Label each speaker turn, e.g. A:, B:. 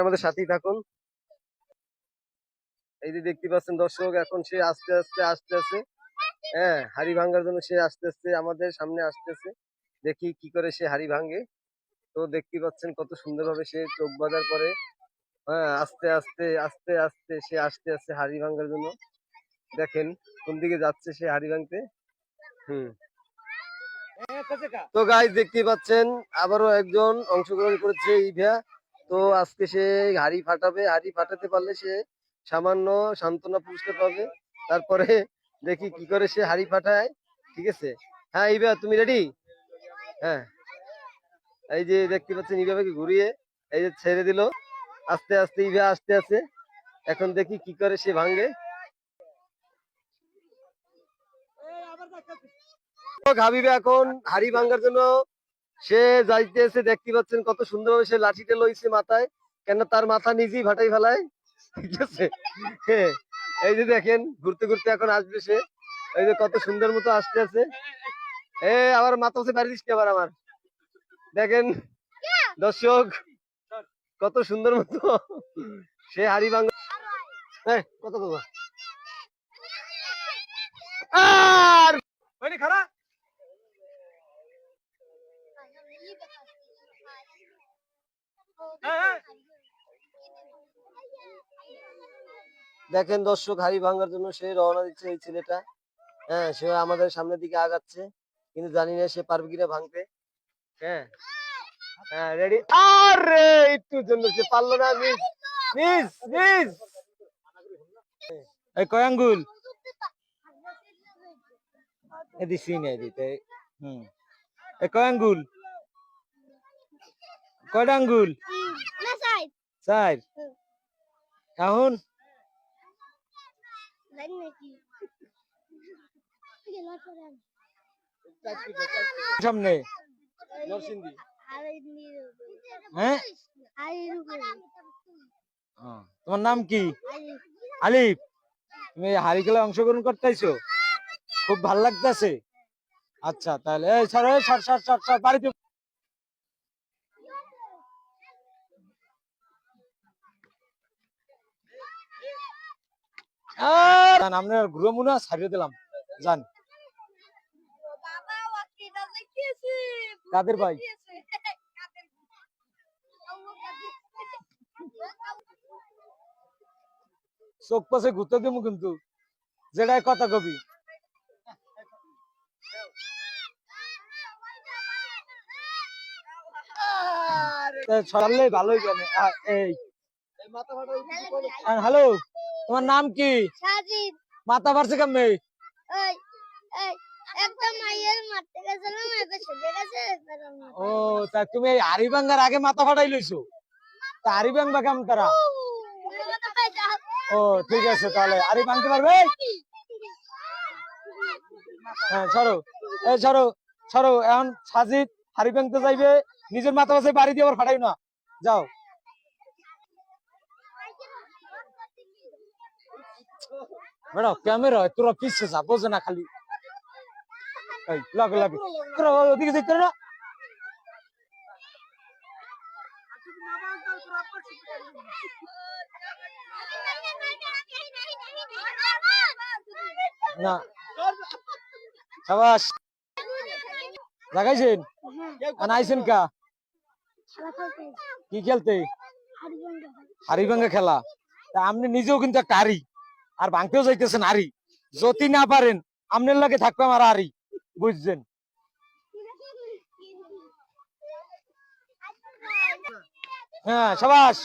A: আমাদের সাথেই থাকুন। এই যে দেখতে পাচ্ছেন দর্শক, এখন সে আস্তে আস্তে আসতেছে। হ্যাঁ, হাড়ি ভাঙার জন্য সে আস্তে আস্তে আমাদের সামনে আসতেছে। দেখি কি করে সে হাড়ি ভাঙে। তো দেখতে পাচ্ছেন কত সুন্দরভাবে সে চোখ বাঁধার পরে, হ্যাঁ, আস্তে আস্তে আস্তে আস্তে সে আসতে আসতে হাড়ি ভাঙার জন্য। দেখেন কোন দিকে যাচ্ছে সে হাড়ি ভাঙতে। হুম। তো গাইস দেখতে পাচ্ছেন আবারও একজন অংশগ্রহণ করেছে ইভা। তো আজকে সে হাড়ি ফাটাবে, হাড়ি ফাটাতে পারলে সে সামান্য সান্ত্বনা পুরস্কার পাবে। তারপরে দেখি কি করে সে হাড়ি ফাটায়। ঠিক আছে, হ্যাঁ ইভা তুমি রেডি? হ্যাঁ, এই যে দেখতে পাচ্ছেন ইভাকে ঘুরিয়ে এই যে ছেড়ে দিল। আস্তে আস্তে ইভা আস্তে আছে। এখন দেখি কি করে সে ভাঙে। হাবিবে এখন হাড়ি ভাঙার জন্য সে যাইতেছে। দেখতে পাচ্ছেন কত সুন্দরভাবে সে লাঠিটা লইছে মাথায়, কেন তার মাথা নিজেই ভাটাই ফেলায়। ঠিক আছে, হ্যাঁ, এই যে দেখেন ঘুরতে ঘুরতে এখন আসবে সে। এই যে কত সুন্দর মতো আসতে আছে। আবার মাথা হচ্ছে বাড়ি দিচ্ছে আবার আমার। দেখেন দর্শক কত সুন্দর মতো সে হাড়ি ভাঙা। কত কথা আর খারাপ। দেখেন দর্শক, হাড়ি ভাঙার জন্য সে রওনা দিচ্ছে এই ছেলেটা। হ্যাঁ, সে আমাদের সামনের দিকে আগাচ্ছে, কিন্তু জানি না সে পারবে কিনা ভাঙতে। হ্যাঁ হ্যাঁ, রেডি। আরে একটুর জন্য সে পারলো না। Miss miss miss. এই কয় আঙ্গুল এদিছি না দিতে। হুম, এই কয় আঙ্গুল, কয়টা আঙ্গুল? চার। এখন সামনে নরসিংদী। হ্যাঁ, তোমার নাম কি? আলিফ। তুমি হাড়ি খেলায় অংশগ্রহণ করতেছো, খুব ভাল লাগতেছে। আচ্ছা তাহলে এই sir sir sir sir sir বাড়িতে আমরা ঘুরে মুনা ছাড়িয়ে দিলাম। জান কাদের ভাই? চোখ পাশে ঘুরতে দেবো কিন্তু, যেটাই কথা কবি। ছড়ালে ভালোই জানে। এই হ্যালো, তোমার নাম কি? মাথা পারছে কেমনে? ও তা তুমি এই হাড়ি ভাঙ্গার আগে মাথা ফাটাই লইছো, তা হাড়ি ভাঙবা কেমন তারা? ও ঠিক আছে, তাহলে হাড়ি ভাঙতে পারবে? হ্যাঁ সরো, এই সরো সরো। এখন সাজিদ হাড়ি ভাঙতে যাইবে, নিজের মাথা পাশে বাড়ি দিয়ে আবার ফাটাই না। যাও। ম্যাডাম ক্যামেরা তোরা পিছিয়ে যা, বোঝে না খালি। লাগে লাগে তোরা ওদিকে দেখতে না। না সাবাস লাগাইছেন। আনাইছেন কা কি খেলতে? হাড়ি ভাঙ্গা খেলা। তা আপনি নিজেও কিন্তু একটা হাড়ি, আর ভাঙতেও যাইতেছেন হাড়ি। যদি না পারেন আপনার লাগে থাকবে আমার হাড়ি, বুঝছেন? হ্যাঁ সাবাস।